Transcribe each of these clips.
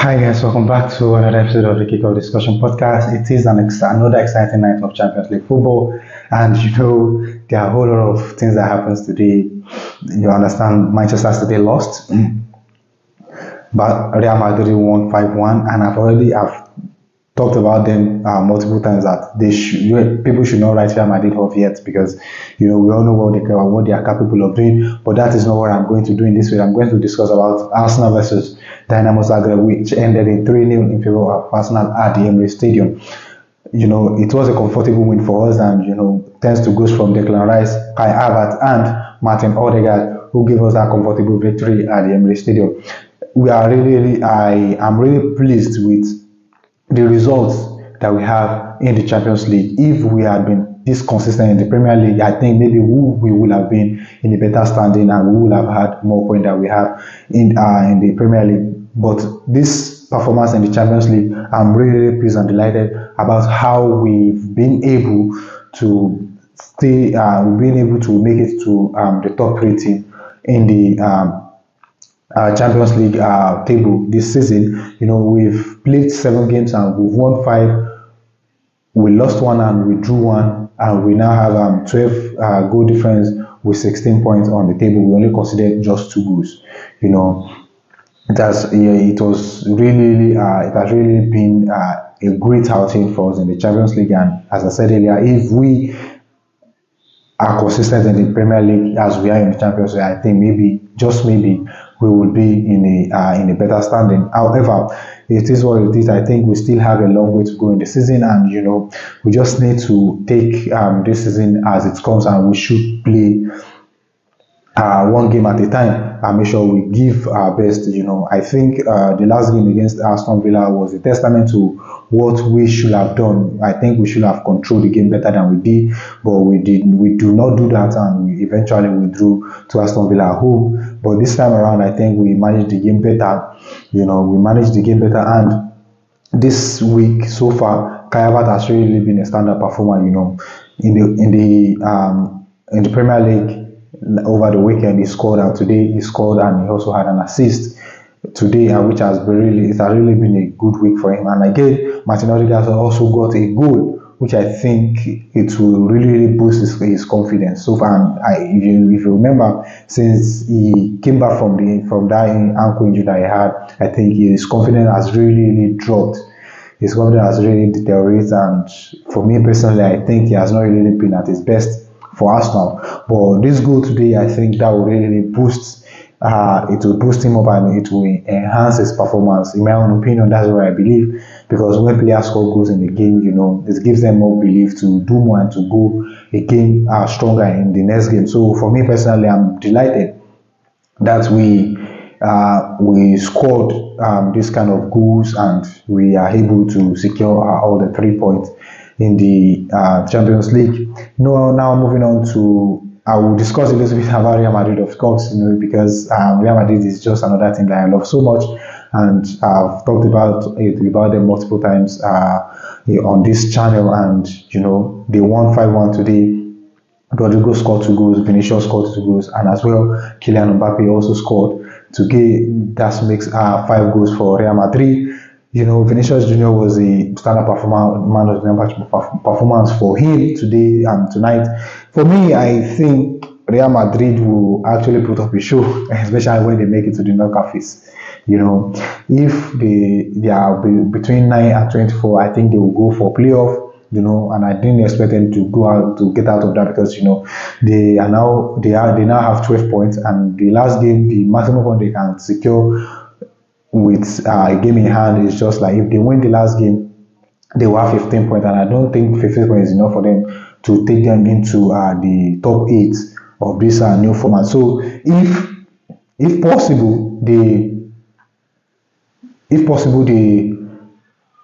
Hi guys, welcome back to another episode of the Kickoff Discussion Podcast. It is another exciting night of Champions League football, and there are a whole lot of things that happens today. You understand, Manchester City lost, but Real Madrid won 5-1, and I've talked about them multiple times that people should not write Real Madrid off yet because we all know what they are capable of doing. But that is not what I'm going to do in this way. I'm going to discuss about Arsenal versus Dinamo Zagreb, which ended in 3-0 in favor of Arsenal at the Emirates Stadium. It was a comfortable win for us, and thanks to goals from Declan Rice, Kai Havertz, and Martin Odegaard, who gave us that comfortable victory at the Emirates Stadium. I am really pleased with the results that we have in the Champions League. If we had been this consistent in the Premier League, I think maybe we would have been in a better standing and we would have had more points than we have in the Premier League. But this performance in the Champions League, I'm really pleased and delighted about how we've been able to stay, being able to make it to the top 3 team in the Champions League table this season. We've played 7 games and we've won 5. We lost 1 and we drew 1, and we now have 12 goal difference with 16 points on the table. We only considered just 2 goals. It has really been a great outing for us in the Champions League. And as I said earlier, if we are consistent in the Premier League as we are in the Champions League, I think maybe, just maybe, we will be in a better standing. However, it is what it is. I think we still have a long way to go in the season, and we just need to take this season as it comes, and we should play one game at a time and make sure we give our best. I think the last game against Aston Villa was a testament to what we should have done. I think we should have controlled the game better than we did, but we do not do that, and we eventually withdrew to Aston Villa at home. But this time around, I think we managed the game better. And this week so far, Kai Havertz has really been a standard performer. In the Premier League. Over the weekend he scored, and today he scored, and he also had an assist today, which it has really been a good week for him. And again, Martin Odegaard also got a goal, which I think it will really boost his confidence. So far, if you remember, since he came back from that ankle injury that he had, I think his confidence has really dropped. His confidence has really deteriorated, and for me personally, I think he has not really been at his best for Arsenal. But this goal today, I think that will really boost. It will boost him up, and it will enhance his performance. In my own opinion, that's what I believe. Because when players score goals in the game, it gives them more belief to do more and to go again stronger in the next game. So for me personally, I'm delighted that we scored this kind of goals, and we are able to secure all the 3 points in the Champions League. Now moving on to, I will discuss a little bit about Real Madrid, of course, because Real Madrid is just another team that I love so much, and I've talked about them multiple times on this channel. And they won 5-1 today. Rodrigo scored 2 goals, Vinicius scored 2 goals, and as well Kylian Mbappe also scored. Today that makes 5 goals for Real Madrid. Vinicius Junior was a standard man of the match performance for him today and tonight. For me, I think Real Madrid will actually put up a show, especially when they make it to the knockout phase. If they are between 9 and 24, I think they will go for playoff. And I didn't expect them to get out of that, because they now have 12 points, and the last game, the maximum point they can secure with a game in hand is just like, if they win the last game, they will have 15 points, and I don't think 15 points is enough for them to take them into the top 8 of this new format. So if possible they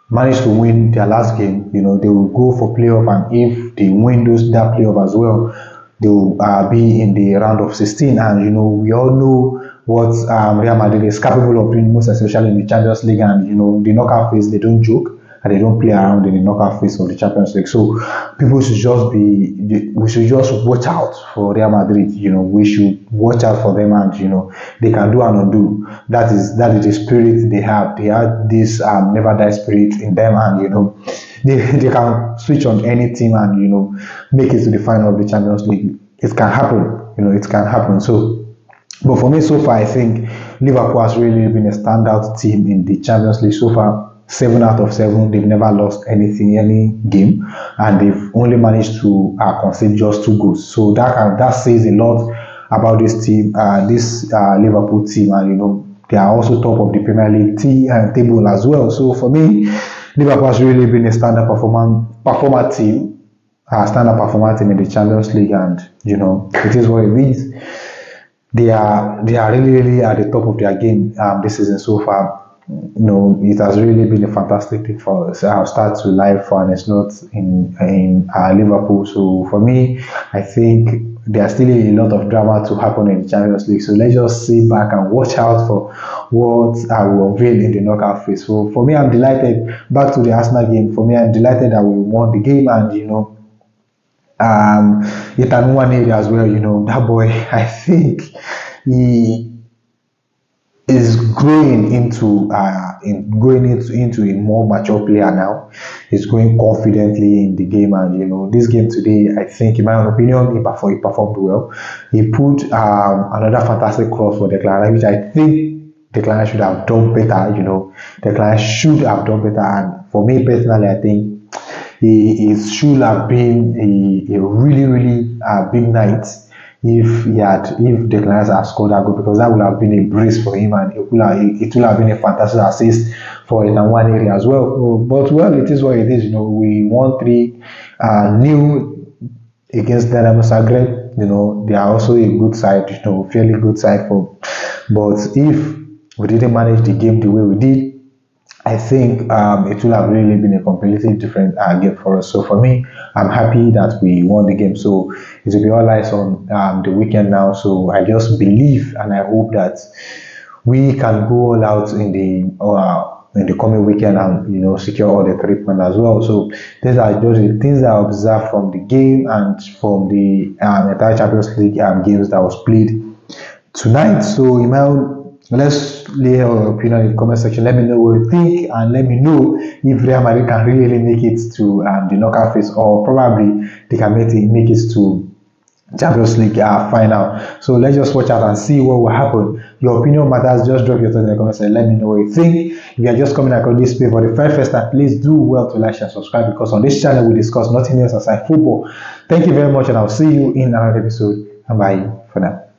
manage to win their last game, they will go for playoff, and if they win that playoff as well, they will be in the round of 16. And we all know what Real Madrid is capable of doing, most especially in the Champions League, and the knockout phase, they don't joke. and they don't play around in the knockout phase of the Champions League. So we should just watch out for Real Madrid. We should watch out for them, and they can do and undo. That is the spirit they have. They have this never die spirit in them, and they can switch on any team and make it to the final of the Champions League. It can happen. It can happen. So, but for me, so far, I think Liverpool has really been a standout team in the Champions League so far. 7 out of 7, they've never lost any game, and they've only managed to concede just 2 goals. So that says a lot about this team, this Liverpool team, and they are also top of the Premier League table as well. So for me, Liverpool has really been a standard performer team. Standard performer team in the Champions League, and it is what it is. They are really at the top of their game this season so far. It has really been a fantastic thing for us. Start to live for, and it's not in Liverpool. So for me, I think there's still a lot of drama to happen in the Champions League. So let's just sit back and watch out for what will unveil in the knockout phase. So for me, I'm delighted. Back to the Arsenal game. For me, I'm delighted that we won the game, and Ethan Nwaneri as well. That boy, I think he is growing into a more mature player now. He's going confidently in the game, and this game today, I think, in my own opinion, he performed well. He put another fantastic cross for Declan, which I think Declan should have done better. Declan should have done better, and for me personally, I think it should have been a really big night if Declan had scored that goal, because that would have been a brace for him, and it would have been a fantastic assist for Nwaneri as well. But it is what it is. We won 3-0 against Dinamo Zagreb. They are also a good side, fairly good side but if we didn't manage the game the way we did, I think it will have really been a completely different game for us. So for me, I'm happy that we won the game. So it will be all eyes on the weekend now. So I just believe and I hope that we can go all out in the coming weekend and secure all the 3 points as well. So these are just the things that I observed from the game and from the entire Champions League games that was played tonight. So let's lay your opinion in the comment section. Let me know what you think, and let me know if Real Madrid can really make it to the knockout phase, or probably they can make it to Champions League final. So let's just watch out and see what will happen. Your opinion matters. Just drop your thoughts in the comment section. Let me know what you think. If you are just coming across this page for the very first time, please do well to like, share, subscribe, because on this channel we discuss nothing else aside football. Thank you very much, and I'll see you in another episode. And bye for now.